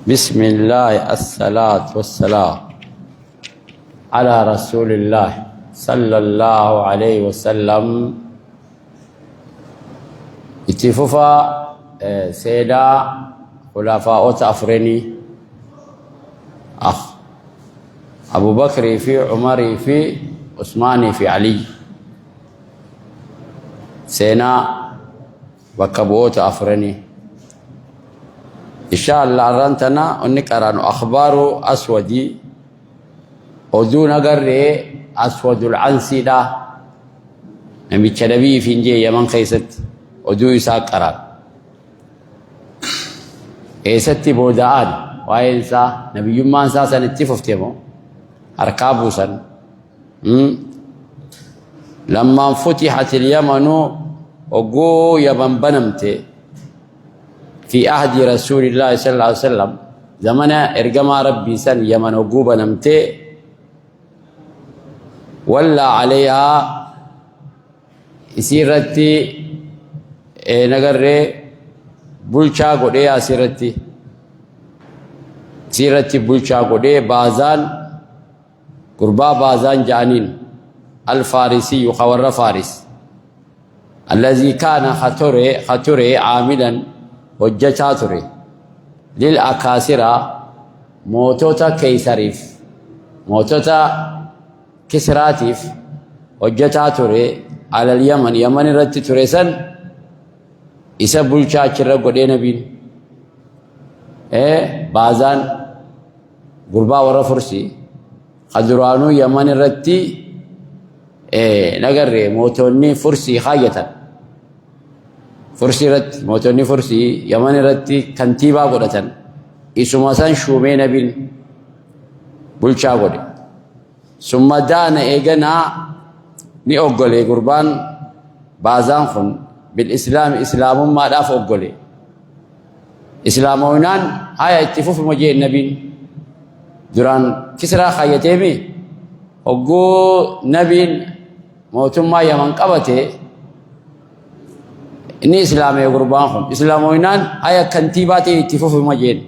بسم الله الصلاة والسلام على رسول الله صلى الله عليه وسلم. اتفوفا سيدا خلفاء أفرني أبو بكر في عمر في عثمان في علي سينا بكبوت أفرني إن شاء الله رانتنا ونقرأ أخبار أسودي ودون قرر أسود العنسي دا نبي تشربي في نجي يمن خيست ودو يساق قرار إيستي بودان وإنسا نبي يمان ساسا نتففتمو أركابو سن لما فتحت اليمن وقو يمن بنمتي في عهد رسول الله صلى الله عليه وسلم زمن إرجما ربي سن يمن وقوبا نمتي ولا عليها سيرتي نجرة بولشا قديا سيرتي بولشا قديا بازان قربا بازان جانين الفارسي خور فارس الذي كان خطره عاملا hojjechaa ture lil akaasira mootota keeysariif mootota kisraatiif hojjechaa ture alal yaman irratti ture san isa bulchaa achirra godhee nabiin baazaan gurbaa warra fursi kaduraanuu yaman irratti nagarre mootonni fursi kaayyatan فرسي رت موتوني فرسي يمن رتي كنتيبا قدتن إسماسان شومي نبين بلشا قد ثم دان إيجنا ني أقولي قربان بازان خن بالإسلام إسلام ما داف أقولي إسلامونان هاي اتفوف مجيء النبين دران كسرى خيتيمي أقو نبين موتون ما يمن قبته إني إسلامي قربانهم إسلاموينان آية كنتيباتي اتفوف مجين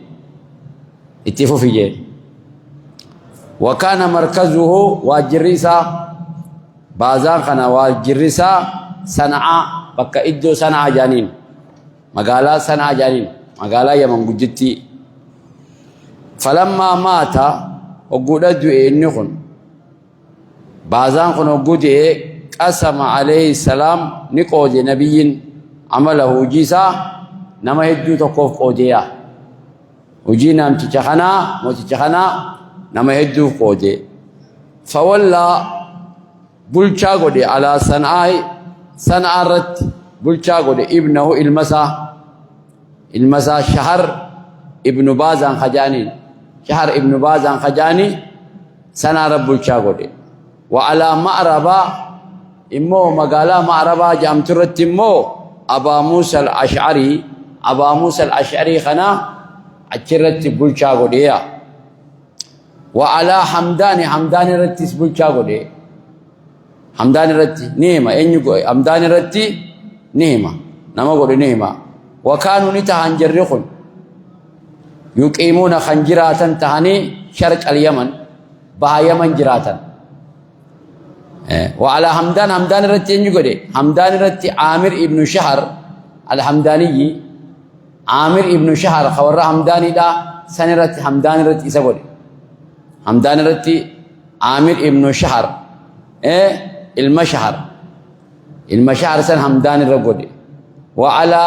اتفوف جين وكان مركزه واجريسا بازان خنا واجريسا صنعاء بكا إدو صنعاء جانين مقالا صنعاء جانين مقالا يمن قجتي فلما مات وقودت إنخن بازان خن وقودت قسم عليه السلام نقود نبيين عمله جيسا نما يدو تقف قوديا وجينا متشخنا نما يدو قودي فولا بلشا قودي على صنعاء رت بلشا قودي ابنه المسا شهر ابن بازان خجاني صنعاء رب بلشا قودي وعلى معربا إمو مقالا معربا جامترت إمو أبا موسى الأشعري خنا أشرت بلشا قديا وعلى حمدان رتس بلشا قديا حمدان رتي نيمة إنجو حمدان رتي نيمة نما قد نيمة وكانوا نتهنجرخون يقيمون خنجراتا تهني شرق اليمن بها يمن جراتا وعلى حمدان رتي نجودي حمدان رتي عامر ابن شهر الحمداني عامر ابن شهر خور حمداني دا سنرت حمدان رتي سبودي حمدان رتي عامر ابن شهر المشهر سن حمدان ربودي وعلى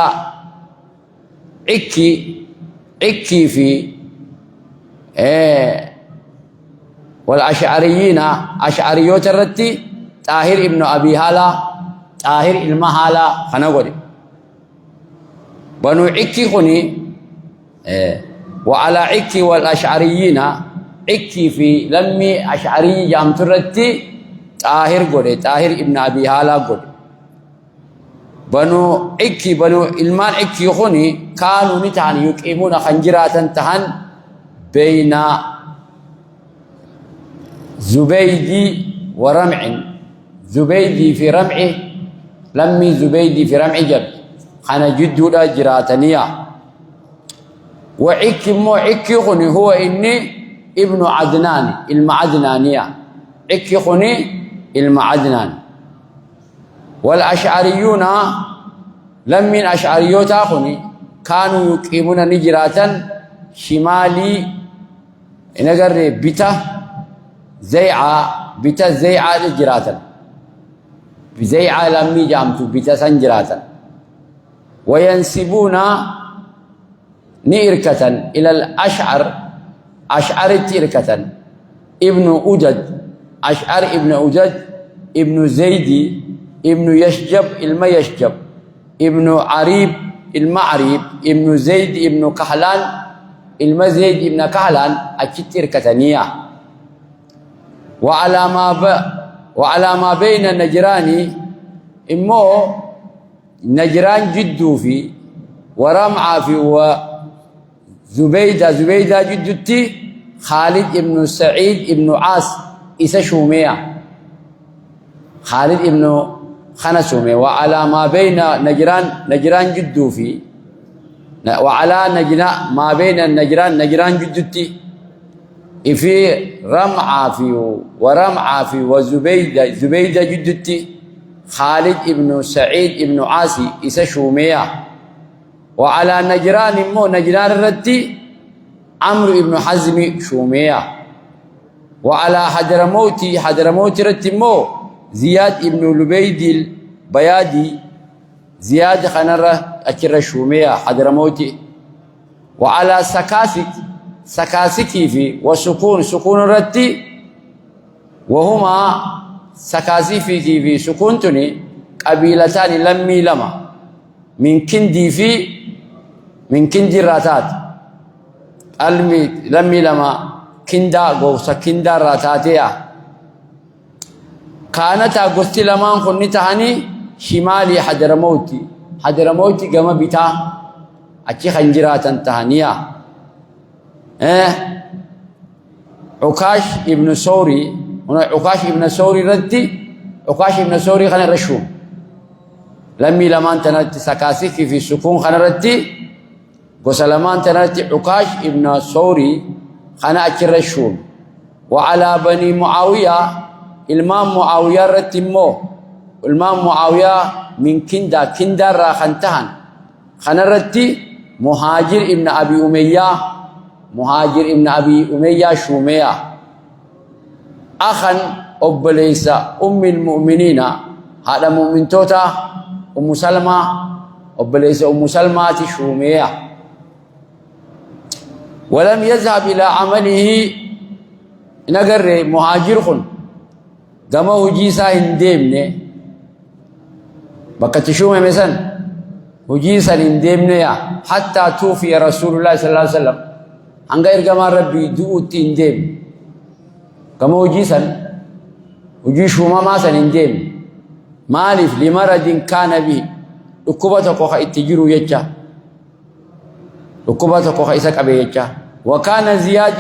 عكي في والأشعريين أشعريوت الرتي طاهر ابن أبي هالة طاهر المحالة خنقول بنو عكي خني وعلى عكي والأشعريين عكي في لمي أشعري جامترتي طاهر قولي طاهر ابن أبي هالة قولي بنو عكي بنو المان عكي خني كانوا نتهن يقيمون خنجرات تهن بين زبيدي ورمع زبيدي في رمعه لمي زبيدي في رمع جد خنا جدو لا جراتنيا وعكي مو عكي خني هو إني ابن عدنان المعدنانية عكي خني المعدنان والأشعريون لمن أشعريوت خني كانوا يقيمون نجراتا شمالي نقر بتا زيعة نجراتا بزيعة لمي جامتو بتا سنجراتا وينسبون نيركة إلى الأشعر أشعر تيركة ابن أجد أشعر ابن أجد ابن زيدي ابن يشجب يشجب ابن عريب المعريب ابن زيد ابن كحلان زيد ابن كحلان أكتير كتنية وعلى ما بين النجران إمو نجران جدو في ورمعة في وزبيدة جدتي خالد ابن سعيد ابن عاص إسا شومية خالد ابن خنسومي وعلى ما بين نجران جدو في وعلى ما بين نجران جدتي في رمعة في ورمعة في زبيدة جدتي خالد ابن سعيد ابن عاصي إسا شومية وعلى نجران الرتي عمرو ابن حزم شومية وعلى حضرموت رتي زياد ابن لبيد البيادي زياد خنرة أكر شومية حضرموتي وعلى سكاسكي في سكون رتي وهما سكاسي في سكونتني قبيلتان لما من كندي راتات لمي لما كندا غوسا كندا راتاتيا كانت أغسطي لمان خني تهاني شمالي حضرموتي قام بتا أكي خنجراتا تهانيا عكاش ابن سوري هنا عكاش ابن سوري ردي عكاش ابن سوري خنا رشوم لمي لمان تنرتي سكاسي في سكون خنا ردي وسلمان تنرتي عكاش ابن سوري خنا أكي رشوم وعلى بني معاوية الإمام معاوية رتمو الإمام معاوية من كندا راخنتهن خنرتي مهاجر ابن أبي أمية شومية أخا أبليس أم المؤمنين هذا مؤمن توتا أم سلمة أبليس أم سلمة شومية ولم يذهب إلى عمله نقر مهاجر خن كما هجيسا هندمني بكتشومه مثلا هجيسا هندمني حتى توفي رسول الله صلى الله عليه وسلم هنغير كما ربي دوت هندم كما هجيسا هجيشوما ما سنندم مالف لمرض كان به ركبتك وخا اتجرو يجا ركبتك وخا إساك أبي يجا وكان زياد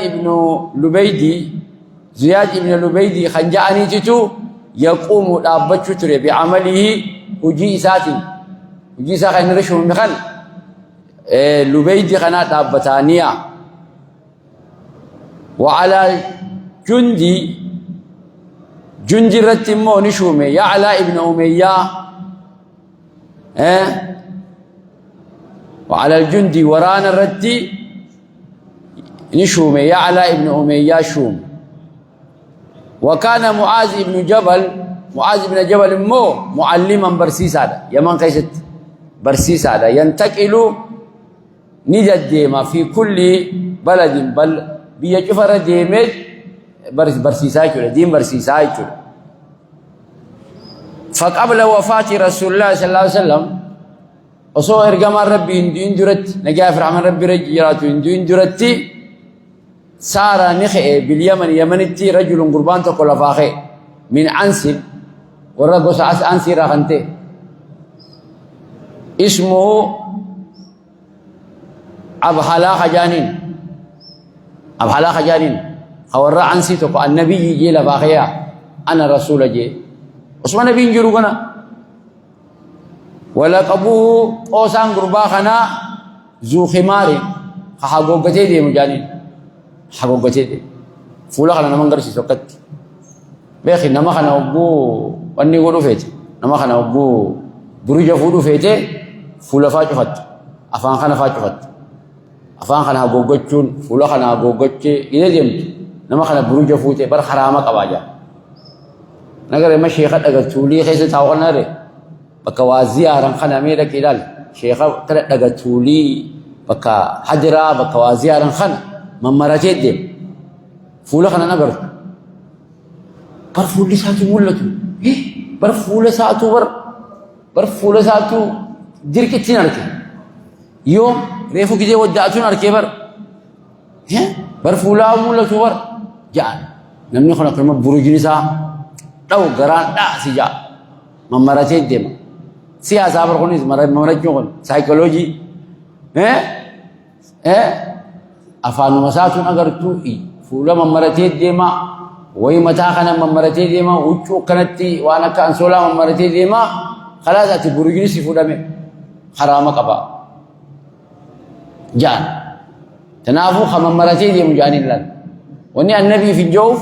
ابن لبيدي خنجاني تتو يقوم لابتشو تري بعمله وجيسا خن رشو مخن لبيدي خنا لابتانيا وعلى جندي رتمو نشومي يعلى ابن أمية وعلى الجندي ورانا الرتي نشومي يعلى ابن أمية شوم وكان معاذ بن جبل معلما برسيس هذا يمن قيست برسيس هذا ينتقل نجد ديما في كل بلد بل بيجفر ديمج برسيساي ديم برسيساي فقبل وفاة رسول الله صلى الله عليه وسلم وصو إرقام ربي هندوين درت نجافر عمل ربي رجيرات هندوين درتي سار نخئ باليمن يمنتي رجل قربان تقول فاخي من أنسل ورقص أنسل رغنته اسمه أبحلا خجانين أبحلا خجانين خورا أنسي تقول النبي يجي لفاخيا أنا رسول جي عثمان نبي ينجرو كنا ولقبوه قوسان قربا خنا ذو خمار حقوقتي دي مجانين حقوقتي دي فولا خنا نمان غرسي سوكت بيخي نما خنا وبو واني قولو فيتي نما خنا وبو بروجة فولو فيتي فولا فاتو فت أفان خنا فاتو فت أفان خنا حقوقتشون فولا خنا حقوقتشي إذا ديمت نما خنا بروجة فوتي بر حرامك أباجا نقدر ما شيخ أجر تولي خيس تاوغل نري بكوازي أرم خنا ميدا كيلال شيخ أجر تولي بكا حجرا بكوازي أرم خنا ممرجت دم فولا خنا نقدر بر فول ساتو مولتو إيه بر فول ساتو بر فول ساتو ديركتين أركي يوم ريفو كده ودعتون أركي بر فولا مولتو بر جان نمني خنا كلمة بروجني سا لو قران لا سجا ممرجت دم سياسة بركونيز ممرجون سايكولوجي أفعل مساتون أجر توي فولا ممرجت دم وي متى خنا ممرتي ديما وچو كنتي وانا كان سولا ممرتي ديما خلاص اتي برجني سيفودا مي حرام قبا جان تنافو ممرتي ديما جانين لان وني النبي في الجوف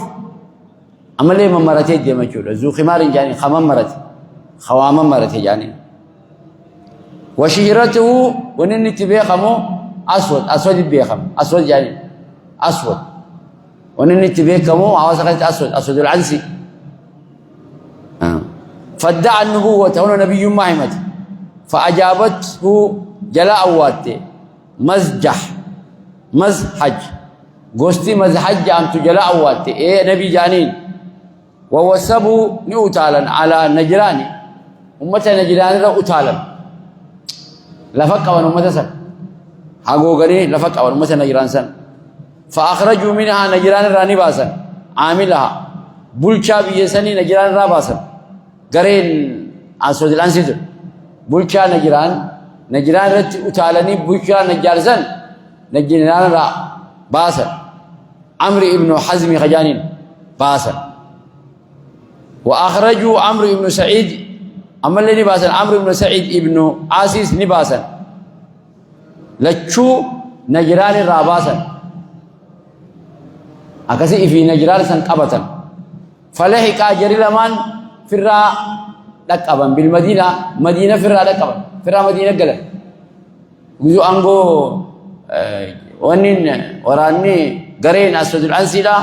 عمل ممرتي ديما چولا ذو خمار جاني خممرتي خوام مرتي جاني وشهرته ونن تبيخمو اسود بيخم اسود جاني اسود ونن تبيكمو عواسقت أسود العنسي فادعى النبوة هنا نبي محمد فأجابته جلاء واته مزحج قوستي مزحج أنت جلاء واته إيه نبي جانين ووسبوا نؤتالا على نجراني أمة نجران رأتالا لفق ونمة سن حقوقني لفق ونمة نجران سن فأخرجوا منها نجران راني باسا عاملها بولشا بيسني نجران را باسا قرين أسود الأنسيد بولشا نجران رت أتالني بولشا نجارزن نجران را باسا عمرو ابن حزم خجانين باسا وأخرجوا عمرو ابن سعيد عملني باسا عمرو ابن سعيد ابن عاسيس نباسا لتشو نجران را باسا أكسي في نجران سن قبطا فلحق أجري لمن فرا لقبا بالمدينة مدينة فرا لقبا فرا مدينة قلن وزو أنغو ونين وراني قرين أسود العنسي لا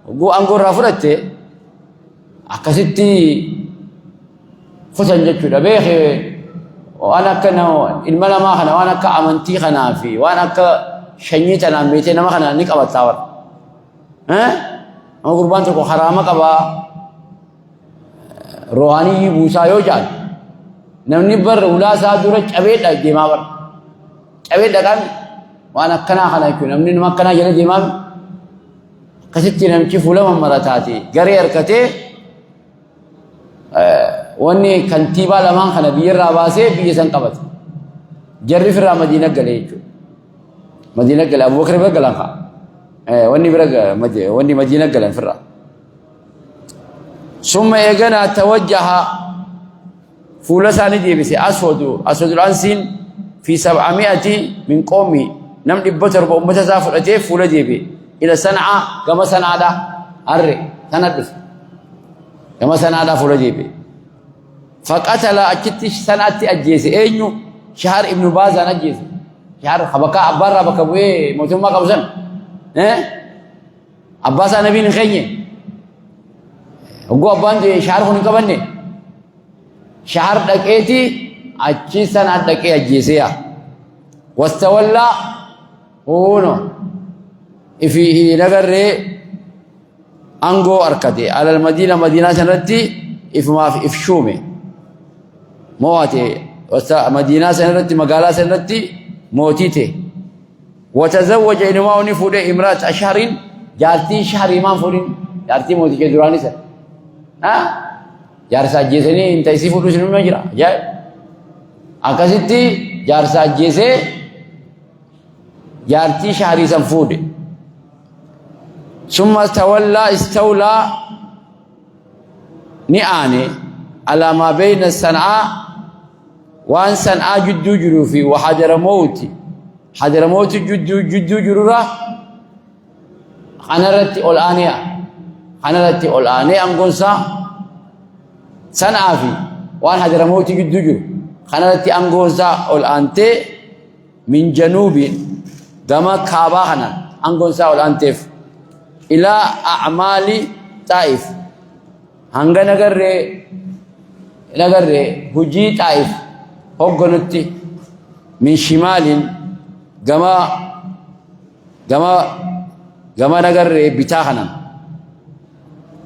وقو أنغو رافرت أكسيتي فتن جتشو لبيخي وأنا كنا الملا ما خنا وأنا كأمنتي خنا في وأنا كشنيتنا بيتنا ما خنا نك أبد تاور أما قربان تكو حرامة كبا روحاني بوسا يوجد نمني بر ولا سادورة أبيت الجماع بر أبيت دكان وأنا كنا خنا يكون نمني ما كنا جل جماع كسيتي نمشي فولا مراتاتي غرير كتة واني كنتيبا لمان خنا بير راباسه بيسان كبت جري في مدينة قليل مدينة قليل أبو بكر بقلانها واني برق واني مدينة قلن فرا ثم يجنا توجه فولسان ديبسي أسود الأنسين في 700 من قومي نم دبتر بأمة سافرته فولا ديبي إلى صنعاء كما صنعاء دا أري سندس كما صنعاء دا فولا ديبي فقتل أكتش سنة أجيسي أينو شهر ابن باز أنا أجيسي شهر خبكا أبرا بكبوي موتوما كبسن أباس النبي نخيني وقو أبان دي شهر خوني كبني شهر دكيتي أجي سنة دكي أجيسيا واستولى هونو في نغر أنغو أركتي على المدينة مدينة سنتي إفما في إفشومي مواتي مدينة سنرتي مقالة سنرتي موتيتي وتزوج إنما ونفود إمرأة أشهر جارتي شهر إمام فورين جارتي موتي كدراني سن جارسا جيسني انت يسيفو لسنو نجرا جاي أكاسيتي جارسا جيسي جارتي شهر سنفود ثم استولى نعاني على ما بين الصنعاء وان صنعاء جدو جروفي وحضرموت حضرموت جدو جرورا خنرتي الآنية خنرتي الآنية أنقنصا صنعاء في وان حضرموت جدو جرو خنرتي أنقنصا الآنتي من جنوب دما كابا خنا أنقنصا الآنتف إلى أعمال طائف hanga nagarre hujii Xaa'if hogganutti min shimaalin gama nagarre bitaa kanan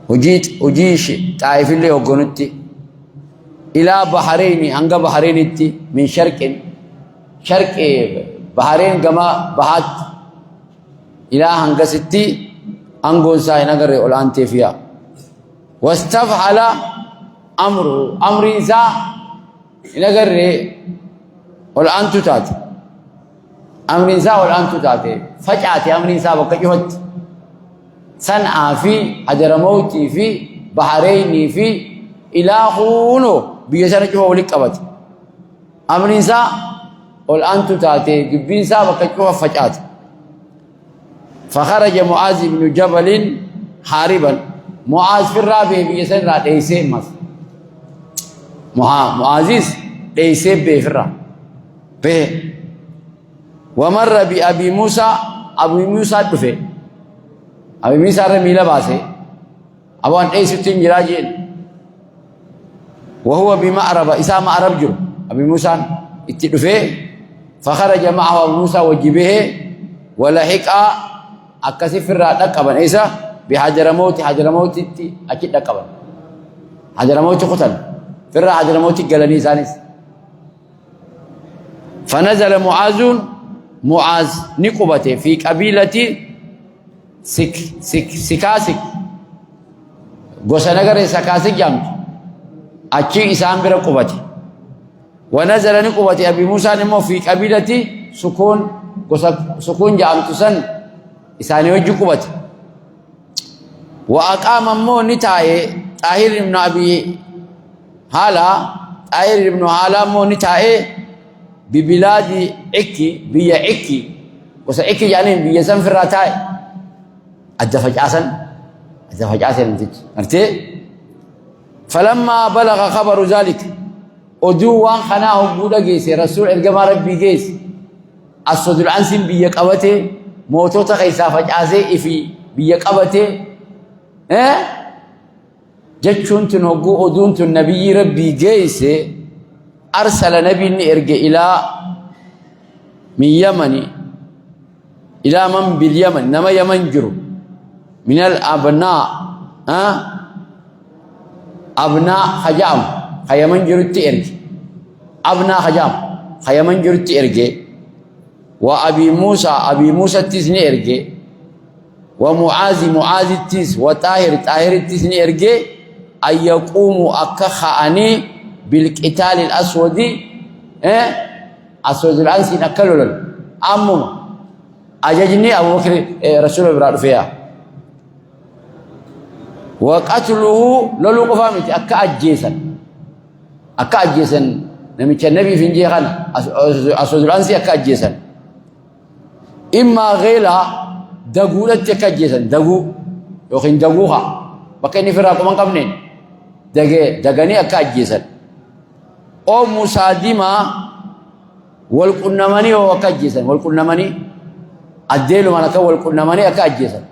hujii Xaa'ifillee hogganutti ilaa Bahareyni hanga Bahreenitti min sharqin Bahareen gama bahaatti ilaa hangasitti angoonsaa nagarre ol aanteefiyaa واستفعل أمر إنسا نقر والآن تتات أمر إنسا والآن تتات فجأة أمر إنسا بكجهد صنعاء في حضرموت في بحرين في إلهونو بيسان جهو ولقبت أمر إنسا والآن تتات جبين إنسا بكجهد فجأة فخرج معاذ بن جبل حاربا معاذ في الرابع بيسن رات ايسه مس معاذ ايسه بفرا به ومر بأبي موسى دفه ابي موسى رميلا باسه ابوان ايسه تنجراجين وهو بمعرب اسا معرب جرو ابي موسى اتدفه فخرج معه ابو موسى وجبه ولحق اكسف الرات قبن ايسا بحضرموت أكيد قبل حضرموت قتل فرع حضرموت قالني سانس فنزل معاذ نقبته في قبيلة سكاسك غسنغر سكاسك جامت أشي إسام برقبته ونزل نقبته أبي موسى نمو في قبيلة سكون جامت سن إساني وجه قبته وأقام نتاي طاهر بن أبي هالا طاهر بن هالا نتاي ببلاد عكي بيا عكي وسا عكي يعني بيا سنفراتاي الدفج عسن أرتي فلما بلغ خبر ذلك أدو وان خناه بودا جيس رسول الجمال ربي جيس الصدر عنسم بيا قبته موتوتا خيسا فجعسي في بيا قبته جتشون تنوغو أدون النبي ربي جيس أرسل نبي إرجع إلى من يمن إلى من باليمن نما يمن جرو من الأبناء أبناء خجام خيمن جرو تيرجع أبناء خجام خيمن جرو تيرجع وأبي موسى تزني إرجع ومعاذ التيس وطاهر التيس نيرجي أن يقوموا أكخاني بالقتال الأسود أسود الأنسي نكلل أمم أججني أبو بكر رسول الله فيها وقتله لولو قفامت أكا أجيسا نمشي النبي في نجيخان أسود الأنسي أكا أجيسا إما غيلا دغولت تكجسن دغو يوخين دغوها بكني فراق من قبنين دغني اكاجسن او مسادما والقنمني وكاجسن والقنمني اديلو مالك والقنمني اكاجسن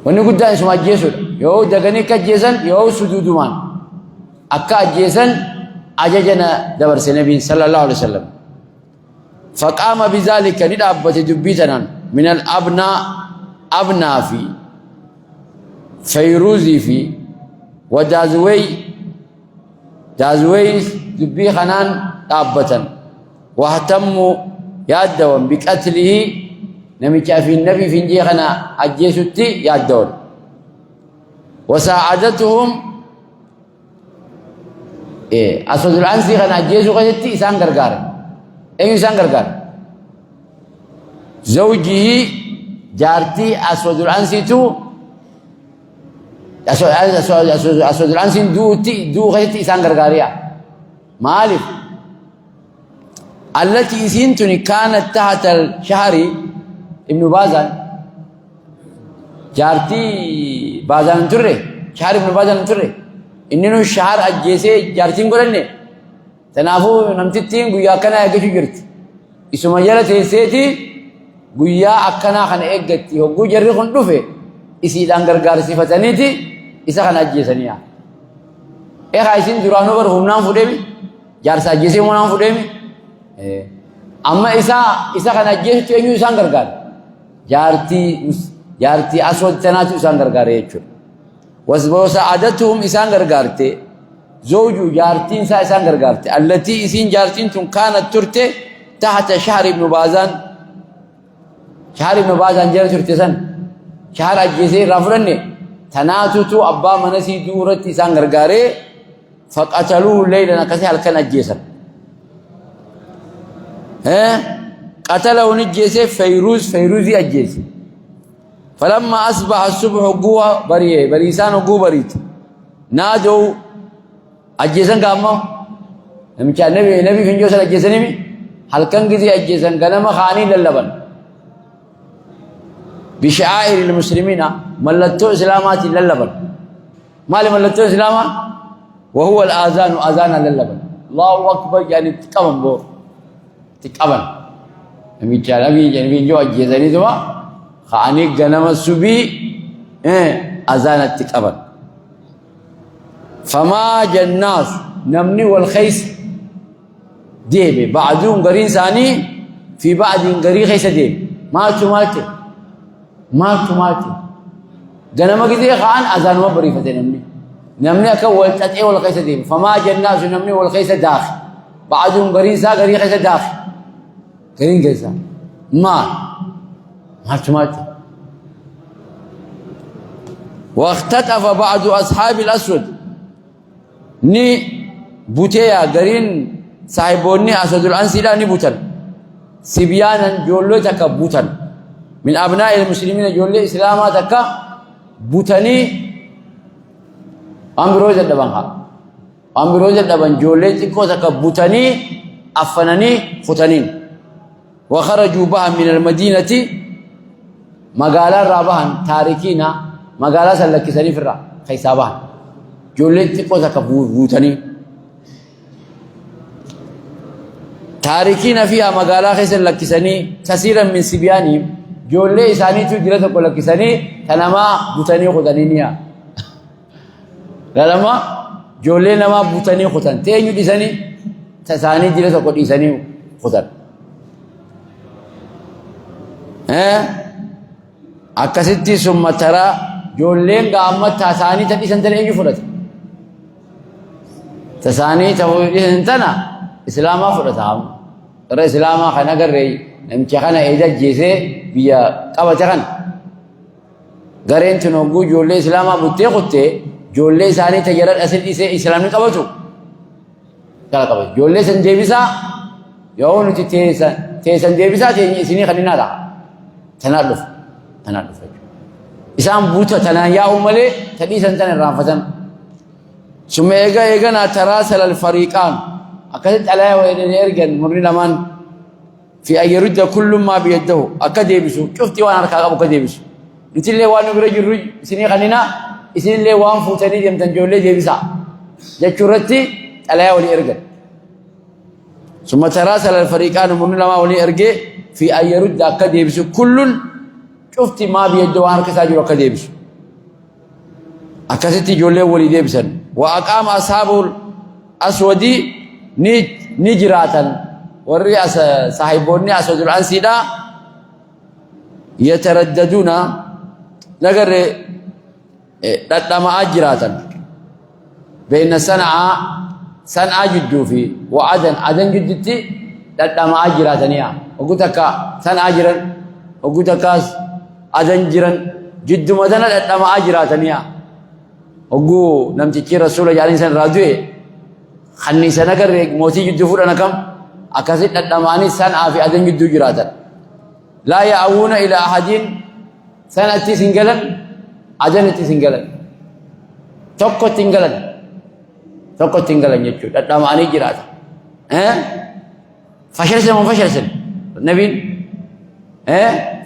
وني قدان اسمع جيسو يو دغني كاجسن يو سجودمان اكاجسن اججنا دبر النبي صلى الله عليه وسلم فقام بذلك ندابت دبيتنا من الابناء ابنا فيروزي في ودازوي دازوي دبي خنان طابة واهتموا يادون بقتله نمي في النبي في نجي خنا أجيسوتي يادون وساعدتهم أسود العنسي خنا أجيسو قتتي إسان غرغار أي إسان غرغار زوجه جارتي أسود العنسي تو أسود العنسي دو قتتي إسان غرغاريا مالف التي سنتني كانت تحت الشهر ابن بازان جارتي بازان ترى شهر ابن بازان ترى إنه الشهر أجيسه جارتين قرنه تنافو نمتتين قويا كنا يجي جرت اسمه جالة تيسيتي قويا أكنا خن إجتي هو قوي جري خندوفه إسي دانغر غارسي فتنيتي إسا خن أجيسنيا عايزين درانو بر هم نام فوديمي جارس أجيسه هم نام فوديمي أما إسا خن أجيسه تيجي إسان غرغار جارتي أسود تناتو إسان غرغار يجور وسعادتهم إسان غرغارتي زوجو جارتين إسان غرغارتي التي إسين جارتين تون كانت ترتي تحت شهر ابن بازان شهر ابن بازان جرى ترتي سن شهر أجيسي رفرني تناتو تو أبا منسي دورت إسان غرغاري فقتلوه الليل نكسي هلكن أجيسن قتله نجيسي فيروزي أجيسي فلما أصبح الصبح قوة بريسان قوة بريت نادوا أجيسن قاموا نمشي نبي فنجوس أجيسن مي هل كان كذي أجيسن كلام خاني للبن بشعائر المسلمين ملتو إسلامات للبن ما ملتو إسلاما وهو الآذان أذان للبن الله أكبر يعني تكمن بو تكمن نمشي نبي فنجو أجيسن دوا خاني جنم السبي أذان التكبر فما جناس نمني والخيس ديبي بعدهم قرين ثاني في بعد قرين خيس ديب مالتي جنم كذي خان أذان ما بريفة نمني أكول تتعي والخيس ديب فما جناس نمني والخيس داخل بعدهم قرين سا قرين خيس داخل قرين خيسا مالتي واختطف بعض أصحاب الأسود ني بوتيا قرين صاحبوني أسود الأنسيلا ني بوتن سبيانا جولو تكا بوتن من أبناء المسلمين جولو إسلاما تكا بوتني أمبروز الدبان جولو تكو تكا بوتني أفنني ختنين وخرجوا بها من المدينة مقالا رابها تاركينا مقالا سلكسني في الرا خيسابها جولت قوسك بوتني تاركين فيها مقالا خيس لكسني كثيرا من سبيانهم جولي إساني تجرت لكسني تنما بوتني خدنينيا لما جولي نما بوتني خدن تينيو ديساني تساني جرت قديساني خدن أكستي ثم ترى جولين قامت تساني تدي سنتنا يجي فرط تساني تقولي سنتنا إسلاما فرطام ترى إسلاما خنا قرري نمشي خنا إذا جيسه بيا كابا تكن قرين تنوجو جولي إسلاما بتي قطة جولي ساني تجرد أصل إسلامي كابتو كلا كابتو جولي سنجيبسا يوم نتي تيسنجيبسا تيجي سني خلينا لا تنادف إسام بوتا تنايا أملي تدي سنتين الرافدان ثم إيجا نتراسل الفريقان أكدت على ويرجن مرني لمن في أن يرد كل ما بيده أكديبسو شفتي وانا ركعة أبو كديبسو نتي اللي وانو برجل سني خلينا إسني اللي وان فوتني جم تنجولي ديبسا جشورتي على ويرجن ثم تراسل الفريقان مرني لما ويرجع في أن يرد أكديبسو كل شفتي ما بيده وانا كساجو أكديبس أكستي جولي ولي ديبسن وأقام أصحاب الأسودي نجراتا والرئاس صاحبوني أسود العنسيدا يترددون نقر لما أجراتا بين صنعاء جدو في وعدن جدتي لما أجراتنيا وقلتك صنعاء جرن وقلتك عدن جرن جدو مدنا لما أجراتنيا وقو نمتكي رسول الله عليه وسلم رادوه خني سنكر موتي جدو فرنا كم أكاسد لما أني صنعاء في عدن جدو جراتا لا يأوون إلى أحد سنتي سنجلا عدنتي سنجلا tokko tinggalan jechuudha dhadhamaanii jiraata fashalse moo fashalse nabiin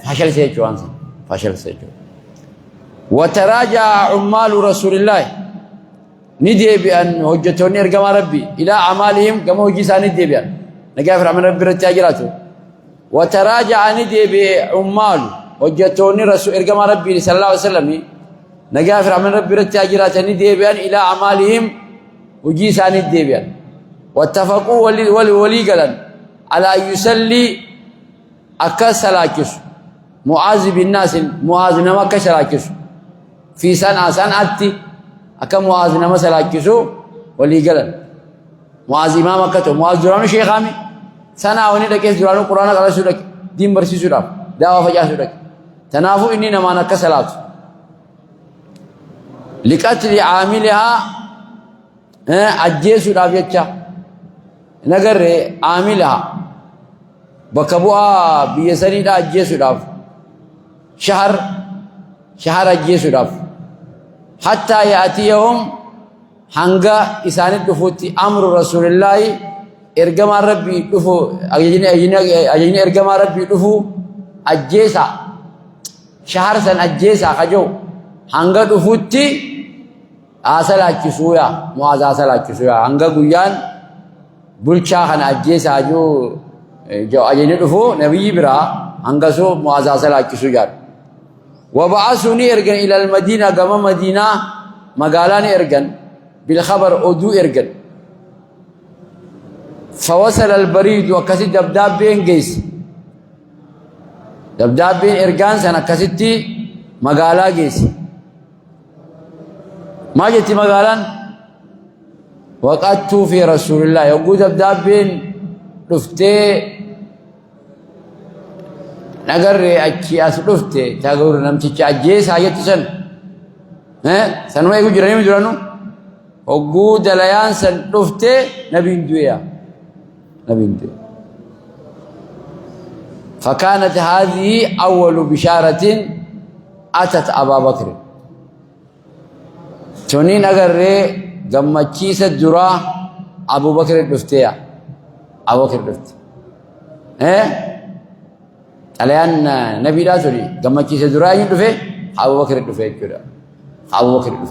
fashalse jechuudha fashalse jechuudha وتراجع عمال رسول الله ندي بأن هجتوني إرجما ربي إلى أعمالهم كما هجسا ندي بأن نجافر عمل ربي رتاجراته وتراجع ندي بعمال هجتوني رسول إرجما ربي صلى الله عليه وسلم نجافر عمل ربي رتاجراته ندي بأن إلى أعمالهم هجسا ندي بأن واتفقوا ولي قلا على أن يسلي أكسلاكس معاذ بالناس معاذ نما كسلاكس في سنة أكم معاذ نما سلاكسو ولي قلا معاذ إمام كتو معاذ درانو شيخامي سنة وني دكيس درانو قرآن قال سورك دين برسي سورك دعوة فجاه سورك تنافو إني نما نكسلات لقتل عاملها أجيس رابيتشا نجر عاملها بكبوها بيسني دا أجيس راب شهر أجيس راب حتى يأتيهم هنگا إسانة دفوتي أمر رسول الله إرجم ربي دفو أجين إرجم ربي دفو أجيسا شهر سن أجيسا خجو هنگا دفوتي أصل أجيسويا معاذ أصل أجيسويا هنگا قيان بلشا خن أجيسا جو أجين دفو نبي برا هنگا سو معاذ أصل أجيسويا وبعثني إرجن إلى المدينة كما مدينة مقالان إرجن بالخبر أدو إرجن فوصل البريد وكسد دبداب بين جيس دبداب بين إرجان سنة كسدتي مقالا جيس ما جتي مقالان وقعدت في رسول الله يقول دبداب بين رفتي نگر اچھی اس دفتے تاغور نمچ چاجے سایت سن سنو ایگو جرانی جرانو اوگو دلیان سن دفتے نبین دویا فكانت هذه أول بشارة أتت أبا بكر تونين أگر جمعچی سے جرا أبو بكر دفتیا أبو بكر دفت عليان نبي لا تري كما كيس دراي دفه أبو بكر دفه كذا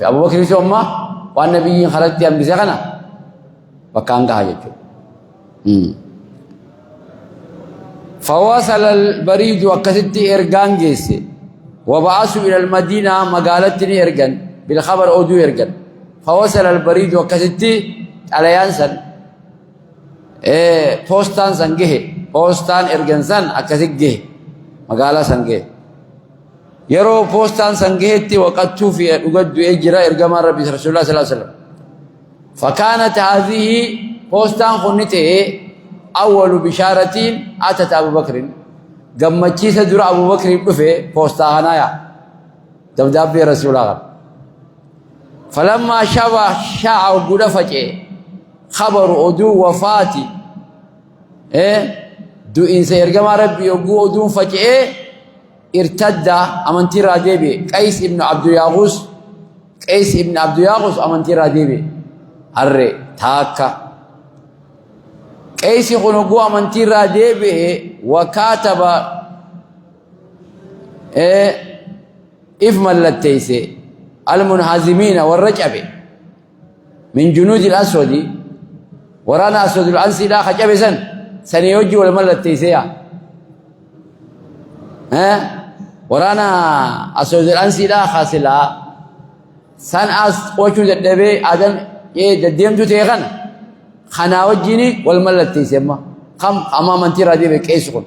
أبو بكر سوما والنبي خرج يوم بزغنا وكان كهاجة فواصل البريد وكسرت إرجان جيس وبعثوا إلى المدينة مقالتني إرجان بالخبر أودو إرجان فواصل البريد وكسرت عليان سن بوستان سنجه بوستان إرجان سن أكسجه مقالة سنجه يرو بوستان سنجهتي وقد توفي وقد يجرى إرجام ربي رسول الله صلى الله عليه وسلم فكانت هذه بوستان خنته أول بشارة أتت أبو بكر قمتشي سدر أبو بكر بفه بوستان هنايا دبداب رسول الله فلما شاع وقود فجأة خبر أدو وفاتي دو إنسى إرجام ربي يقول دون فجأة ارتد أمنتي رادبي قيس ابن عبد ياغوس أمنتي رادبي هرّي تاكا قيس يقول أمنتي رادبي وكاتب إفمل التيسي المنهزمين والرجب من جنود الأسود ورانا أسود الأنسي لا خجب سن سنيوجي والملة التيسية ورانا أسود الأنسي لا خاسلا سن أس وشو جدبي آدم جديم جو تيغن خناوجيني والملة التيسية خم أمام انتي رادي بكيسكم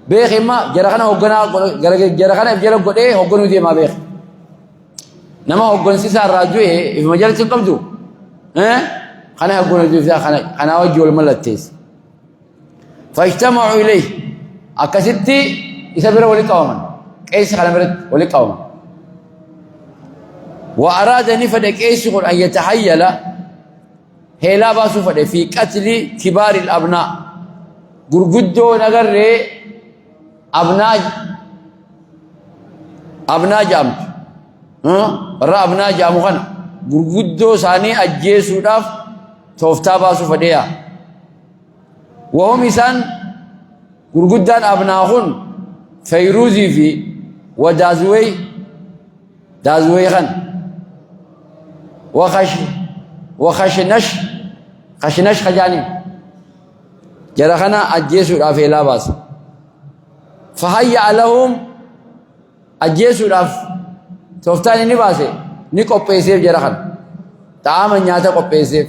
بيخ إما جرخنا هقنا افجلو قد إيه هقنو دي ما بيخ نما هقول سيسا الراجوي في مجال تقبضوا خنا هقول الجوزاء خنا وجه الملتيس فاجتمعوا إليه أكستي يسبر ولي قوما كيس خنا مرد ولي قوما وأراد نفد كيس أن يتحيل هلا باسو فد في قتل كبار الأبناء غرغدو نغر أبناء جام را أبناء جام خنا غرغدو ساني أجيسو داف توفتا باسو فديا وهم إنسان غرغدان أبناءهن فيروزي في دازوي خن خشنش خجاني جرخنا أجيسو داف هلا باس فهيا لهم أجيسو داف توفتاني نباسي نيكو بيسيف جرخن تعامل نياتا كو بيسيف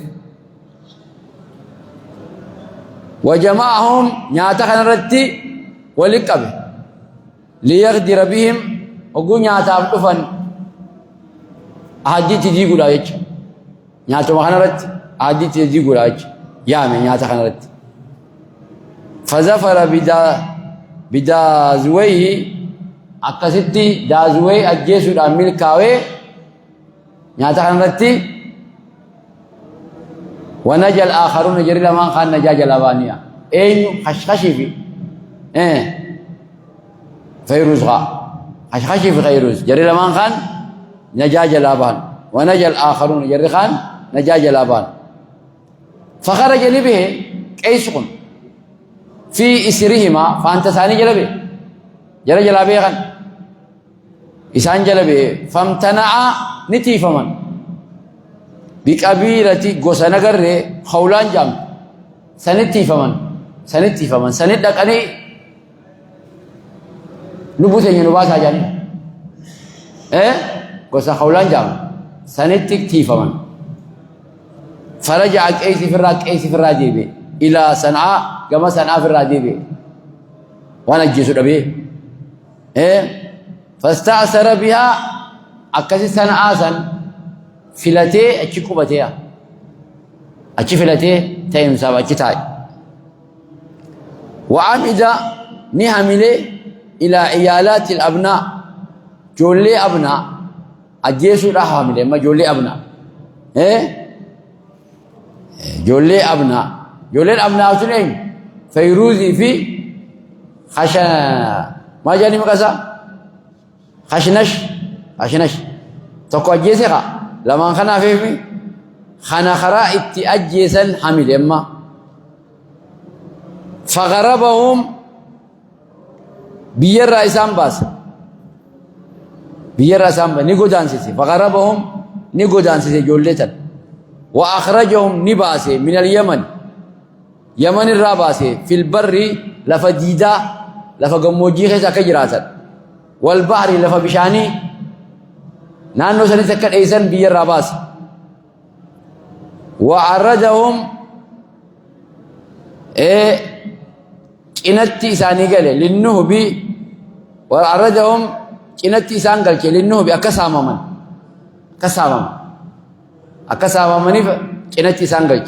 وجمعهم نياتا خنرتي ولقبه ليغدر بهم وقو نياتا بطفن أحدي تجي قلاج نياتا خنرت أحدي تجي قلاج يامي نياتا خنرت فزفر بدازويه أكستي دازوي أجيسو داميل كاوي نياتا خنرتي ونجا الآخرون جري لمن خان نجاج الأبانية أين خشخشي في فيروز غا خشخشي في فيروز جري لمن خان نجاج الأبان ونجا الآخرون جري خان نجاج الأبان فخرج لبه كيسكن في إسرهما فأنت ثاني جلبه جرى جلبه خان إسان جلبه فامتنع نتيفمن بقبيلة غوسنا غري خولان جام سنتي فمن سند دقني لبوتين ينباس جاني غوسا خولان جام سنتي تيفمن فرجع كيس في الراجيبي الى صنعاء كما صنعاء في الراجيبي وانا جيسو دبي فاستأثر بها اكسي صنعاء فلاتي أشي كوباتيا أشي فلاتي تايم سابا أشي تاي وعمد نهمله إلى عيالات الأبناء جولي أبناء أجيسو رحمله ما جولي أبناء جولي الأبناء سنين فيروزي في ما جاني مكاسا خشنش تقوى أجيسي لما خنا فيمي خنا خرا اتأجيسا حمل اما فغربهم بير رئيسان باس نيكو دانسيسي فغربهم نيكو دانسيسي جولتن وأخرجهم نباسي من اليمن يمن الراباسي في البر لفديدا لفقموجي خيسا كجراتا والبحر لفبشاني نانو سنتكت ايسان بير راباس وعرضهم كنتي ساني قال للنهب وعرضهم كنتي سان قال للنهب أكساممن كنتي سان قال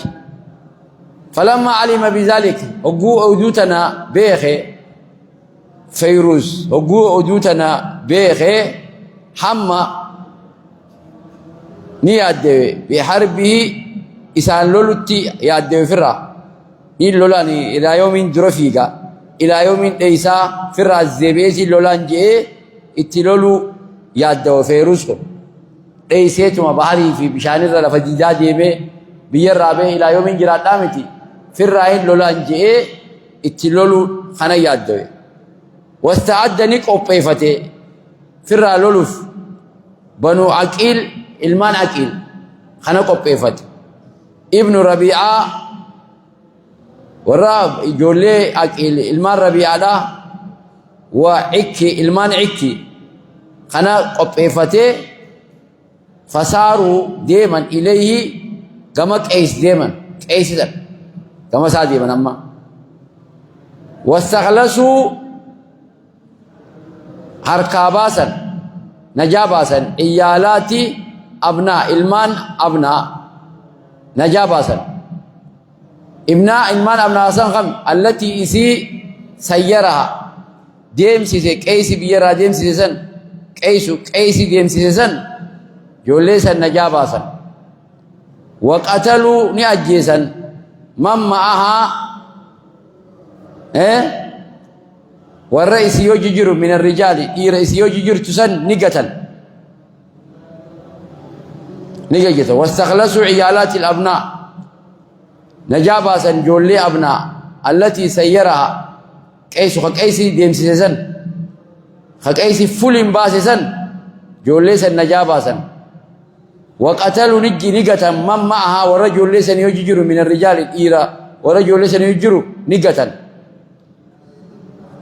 فلما علم بذلك وقو أودوتنا بيخي فيروز وقو أودوتنا بيخي حمى ni yaaddewe biharbihi isaan lolutti yaaddewe firra ni lolani ilaa yoomin dura fiiga ilaa yoomin dheeysaa firraa zebeesi lolaan je'ee itti lolu yaaddewe feeruus kun dheeyseetuma baharii fi bishaanirra lafa diidaa deemee biyyarraa bee ilaa yoomin jiraadhaa miti firraa hin lolaan je'ee itti lolu kana yaaddewe wasta'adda ni qopheeffate firraa loluuf banuu aqiil ilman akil khana qopheeffat ibnu rabi'a warra ijoollee akil ilman rabi'aadha wa ikki ilman ikki khana qopheeffatee fasaaru deeman ilayhi gama qeys deeman qeysisan gama isaa deeman amma واستخلصوا harkaa baasan نجاباسا إيالات أبناء إلمان أبناء نجاباسا إبناء إلمان أبناء سنخم التي إسي سيرها ديم سيسي كيسي بيرا ديم سيسن كيسي ديم سيسن جوليسا نجاباسا وقتلوا نأجيسا من معها والرئيس يججر من الرجال رئيس يججر تسن نقتل واستخلصوا عيالات الأبناء نجاباسا جولي أبناء التي سيرها كيسي ديم سيسن كيسي فلين باسسن جوليسا نجاباسا وقتلوا نقتل من معها ورجل ليس يججر من الرجال ورجل ليس يججر نقتل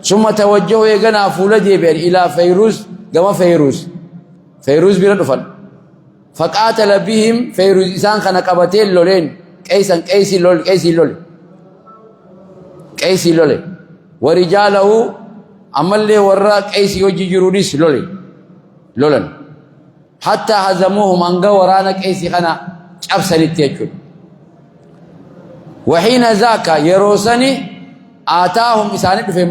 ثم توجهوا يغنا فولدي بين الى فيروز كما فيروز بردفن فقاتل بهم فيروز انسان كان قبتين لولين كيسي لولي ورجاله عمل ورا كيسي يججرونيس لولن حتى هزموهم انغا ورانا كيسي خنا ابسلت يجل وحين ذاك يروسني آتاهم إسانة في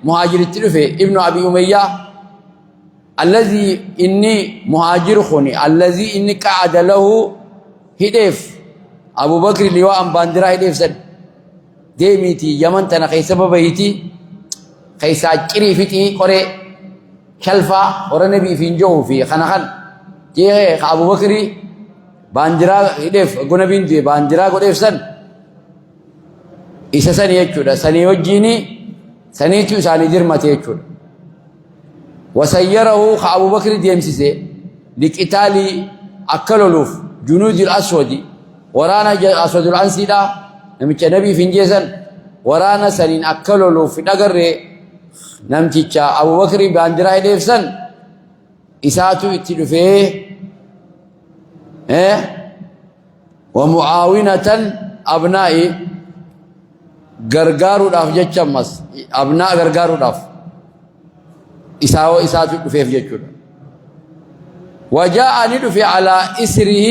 مهاجر التلفي ابن أبي أمية الذي إني مهاجر خوني الذي إني قعد له هدف أبو بكر لواء باندرا هدف سد ديميتي يمن تنا خيسا ببيتي خيسا كريفتي قري خلفا ورنبي فينجو في خنخن جيه أبو بكر باندرا هدف قنا بنتي باندرا هدف سد إذا سني يجود سني وجيني سنيتو سني درمت يجود وسيره أبو بكر ديمسيسي لقتال أكلولوف جنود الأسود ورانا أسود الأنسيدا نمشي نبي فينجيسن ورانا سنين أكلولوف نجر نمشي أبو بكر باندرا يدفسن إساتو يتلفه ومعاونة أبنائي غرغارو داف جچمس ابنا غرغارو داف اساتو دفيف جچود وجاء ندفي على اسره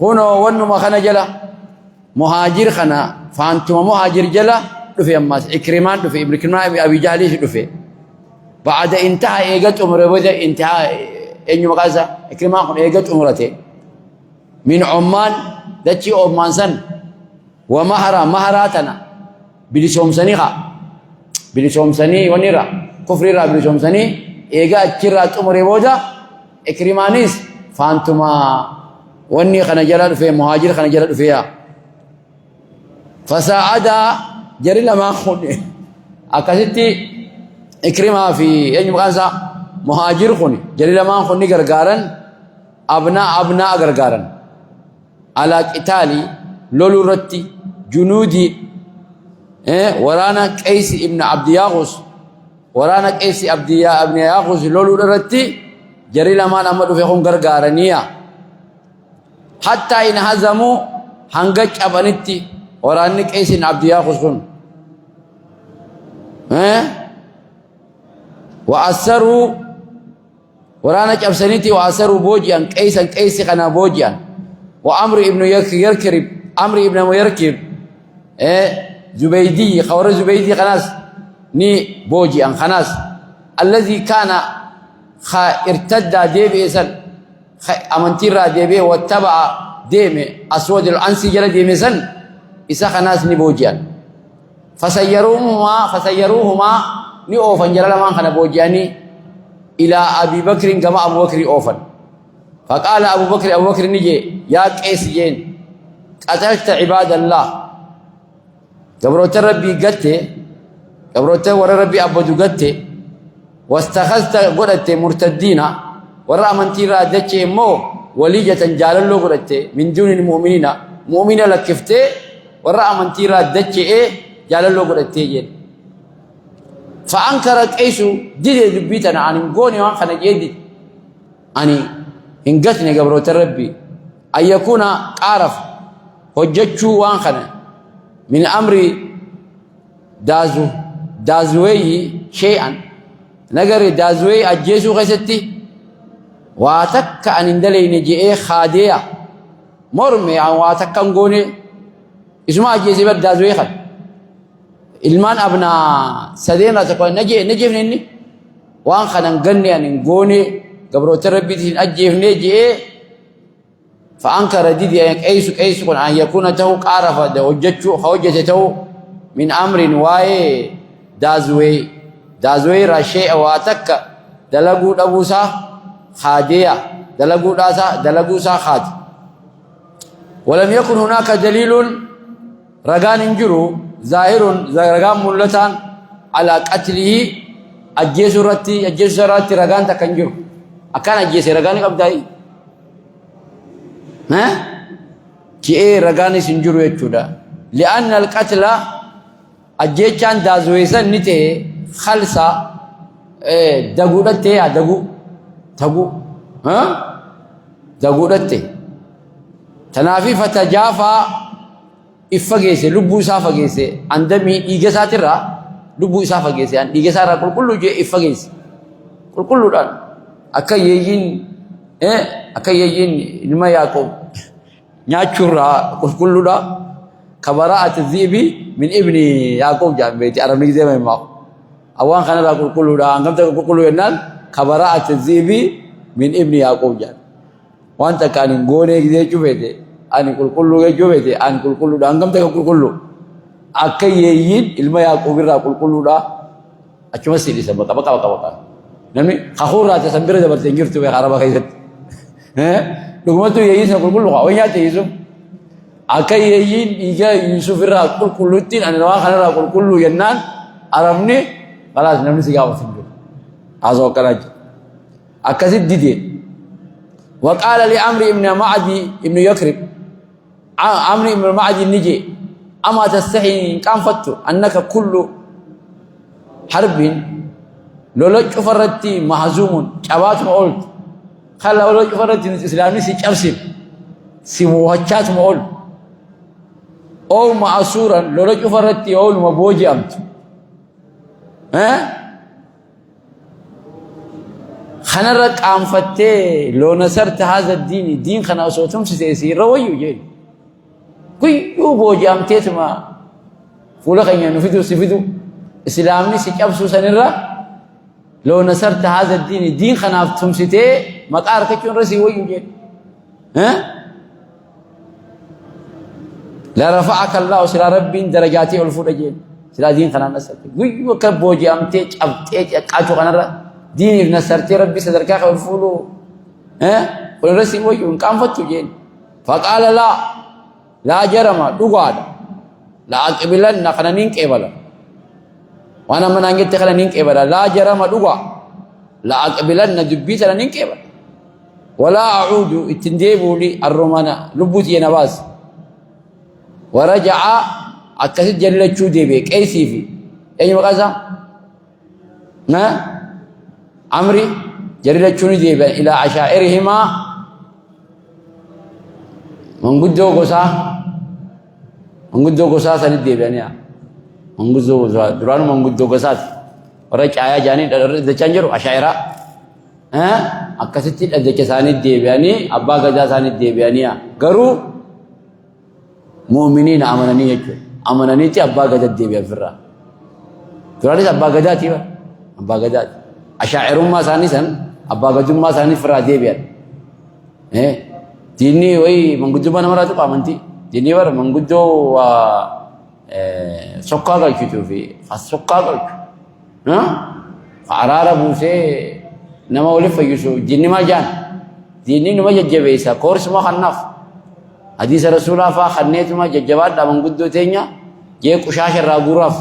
هنا ون ما خنا جلا مهاجر خنا فانتم مهاجر جلا دفي اماس اكرمان دفي ابن كرمان ابي جهل دفي بعد انتهى ايغت عمره بدا انتهى اني مقازا اكرمان ايغت عمرته من عمان دچي عمان سن ومهراتنا بلسوم سني ونرا كفر را بلسوم سني ايغا اچرا عمره بودا اكرمانيس فانتما وني خنا جلال في مهاجر خنا جلال فيها فساعد جري لما خوني اكاسيتي اكرما في اني مغانسا مهاجر خوني جري لما خوني غرغارن ابنا غرغارن على قتالي لولو رتي جنودي ورانا قيس ابن عبد ياغوس ورانا قيس ابن ياغوس لولو رتي جري لما نمدو في خون غرغارنيا حتى ان هزموا هنگچ ابنتي ورانا قيس ابن عبد ياغوس خون واثروا ورانا ابسنتي واثروا بوجيان قيس خنا بوجيان وامر ابن يركب امر ابن يركب زبيدي خور زبيدي خلاص ني بوجي ان خلاص الذي كان ارتد ديبيسن امنتيرا ديبي واتبع ديمي اسود الانسي جل ديميسن اسا خلاص ني بوجيان فسيروهما ني اوفن جل لما خنا بوجياني الى ابي بكر كما ابو بكر اوفن فقال ابو بكر نجي يا قيس جين قتلت عباد الله قبروت ربي قتي قبروت ور ربي عبدو قتي واستخذت قلت مرتدين ورا من تيرا دچي مو وليجه جاللو قلت من دون المؤمنين مؤمن لكفته ورا من تيرا دچي جاللو قلت فانكر قيس دي بيتنا عن غوني وان خنا جدي اني انقتني قبروت ربي ان يكون عارف حجتشو وان خنا من امر دازوي شيئا نجر دازوي أجيسو خيستي واتك أن اندلي نجي خادية مرمي عن واتك نقولي اسمه أجيسي بر دازوي خد ilmaan abnaa sadeen raa tokko najeefne inni waan kanan ganne ani goone gabroota rabbiitiin ajjeefne jee fa'ankara didi qeessu kun an yakuna ta'u qaarafa da hojjete ta'u min amrin waa'ee daazwee rashee waa takka dalaguu dhabuusaa haadeya dalaguusaa haati walam yakun hunaaka daliilun ragaan hin jiru ظاهر رقام ملتان على قتله أجيس راتي رقان تكنجر أكان أجيس رقان قبضاي ها كي رقان سنجر يجودا لأن القتل أجيسان دازويسا نته خلصا دغودته دغو ها دغودته تنافي فتجافا إفجيسه لبو سافجيسه عندما إيجاساترا لبو سافجيسه عند إيجاسارا كل جه إفجيس كل دان أكيجين أكيجين لما يأكل ناتشورا كل دا كبراءة الذئب من ابن يعقوب جام بيت أرمي زي ما أوان خنا دا كل دا أنكم تقول كل ينال كبراءة الذئب من ابن يعقوب جام وانت كان غوني كذا شوفته أنا كل جوبته أنا كل دا أنكم تقول كل أكيين ilma Yaqub irraa qulqulluudha achuma siilisa bakka namni khakhura tasambira dabartee jirtu be haraba keessatti dhugumatu yeeyisa qulqullu qaba nyaate yeesu akayeeyin dhiiga Yusuf irraa qulqulluttiin ani waan kana irraa qulqullu yennaan arabni khalaas namni si gaafa sinju azoo karaji akasid dide وقال لعمرو ابن معدي ابن يكرب عمرو ابن معدي نجي أما تستحي كان فتو أنك كل حرب لولا شفرتي محزوم شبات ما قلت خلا لولا شفرتي الإسلامي سيجرسم سيموهجات ما قلت أو معصورا لولا شفرتي أول ما بوجي أمت ها خنرك أم فتى لو نصرت هذا الدين خنا صوتهم سيسير رويو جيل كوي يوبوجي أم تسمع فولا خيّن نفيدو سفيدو إسلامي سيجاب سوسنرا لو نصرت هذا الدين خنا تمسيته مقار كتير رسي ويو جيل ها لا رفعك الله سلا ربي درجاتي والفولا جيل سلا دين خنا نصرت كوي يوكبوجي أم تيج أب تيج أكاتو خنرا دين نصرت ربي صدرك والفولو ها ورسي ويو كم فتو جيل فقال لا جرم دوغاد لا أقبلن خنانين كبلا وانا من أنجت خنانين كبلا لا جرم دوغا لا أقبلن دبيت خنانين كبلا ولا أعود اتنديبوا لي الرومانا لبوتي نواز ورجع أكثر جل تشودي بك أي سيفي أي مقاسا ما عمري جل تشودي بك إلى عشائرهما منقدو قصا سند ديبانيا منقدو قصا دران منقدو قصا ورجع آيا جاني دچانجرو أشاعرة أكثتي دچ سند ديباني أبا غدا سند ديبانيا غرو مؤمنين أمناني يجو أمناني تي أبا غدا ديبان فرا دراني أبا غدا تي أبا غدا أشاعرون ما ساني سن أبا غدون ما ساني فرا ديبان ديني وي منقدو بنا مراتو قامنتي ديني ور منقدو سوكا قلتو في سوكا قلت فعرارة بوسي نما ولف يسو ديني ما جان ديني نما ججبيسا كورس ما خناف حديث رسول الله فخنيت ما ججبات دا منقدو تينيا جي قشاش الراغوراف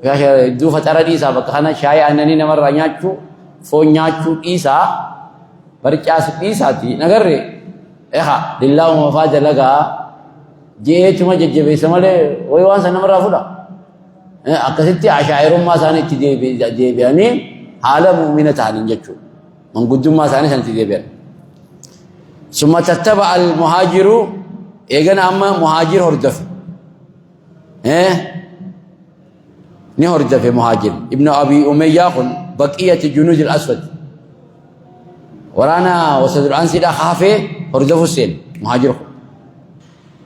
قشاش دو فترة ديسا بكخانا شاي أنني نمر رانياتشو فونياتشو إيسا برچاس إيسا تي نغرري إخا لله مفاد لغا جيه چما ججبه سمالي ويوان سنمر رافودا أكثتي عشائر ما ساني تديبياني حالة مؤمنة تانين جچو من قدوم ما ساني ساني تديبيان ثم تتبع المهاجر إيغن أما مهاجر هردف ني هردف مهاجر ابن أبي أمية بقية جنود الأسود ورانا وسد العنسي دا خافي هردف السين مهاجره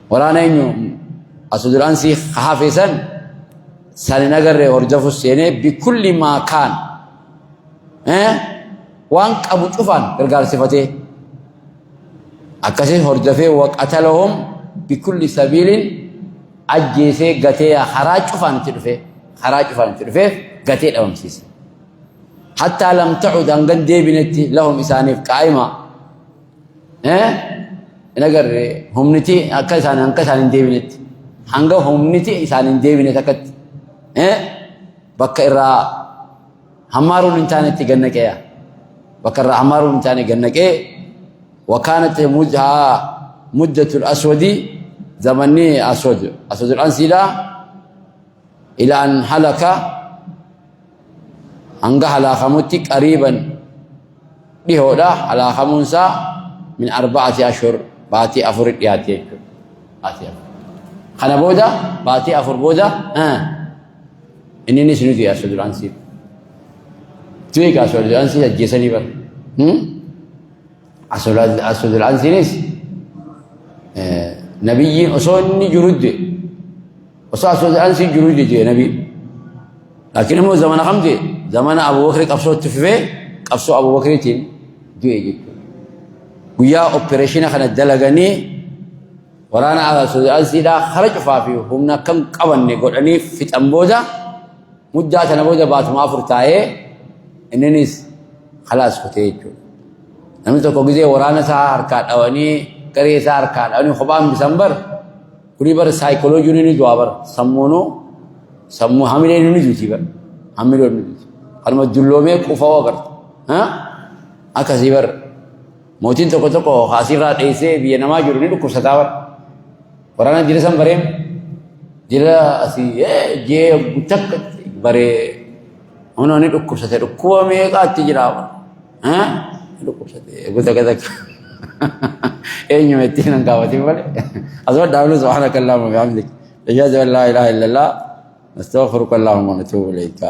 ورانا إنه أسد العنسي خافي سن نقر هردف السين بكل ما كان وانك أبو شوفان قرقال صفته أكسي هردفه وقتلهم بكل سبيل أجيسي قتيا خراج شوفان تلفه خراج شوفان تلفه قتيل أمسيس حتى لم تعد أن قد ديبنتي لهم إسانيف قائمة نقر هم نتي أنكسان ديبنتي هنگا هم نتي إسان ديبنتي أكت بك إرى همارون انتانتي قنك يا بك إرى همارون انتاني قنك وكانت مدة الأسود زمني أسود الأنسلة إلى أن هلك أنجا على خموتك قريبا بهودا على خمسة من 4 أشهر باتي أفرد ياتي باتي أفر خنا بودا باتي أفر بودا إنني سنودي أسود الأنسي تويك أسود الأنسي جيسني بر أسود الأنسي نيس نبي أصوني جرود أسود الأنسي جرود جي نبي لكن هو زمان خمدي زمان أبو بكر قبصو تففه قبصو أبو بكر تين دوئي جيكو ويا أوبريشن خنا دلغاني ورانا على سوداء الزيدا خرج فافيو همنا كم قوان نقول أني في تنبودا مدة تنبودا بات ما فرتاي إننيس خلاص كتيجو نمتو كوجي ورانا سار كات أواني كري سار كات أواني خبام ديسمبر كوني بر سايكولوجي نيني دوابر سمونو سمو حامل نيني جوتي بر حامل نيني أنا مدلو مي كوفاوا برت ها أكاسيبر موتين تكو خاسيرات إيسه بينما جورني لو كوساتاور ورانا جلسام بريم جلا أسي جي بتك بري هنا لو كوساتة لو كوا مي قات تجراو ها لو كوساتة بتك تك إيه يومتين أنكاوتي بالي أزود داولو سبحانك اللهم وبحمدك أشهد أن لا إله إلا الله نستغفرك اللهم ونتوب إليك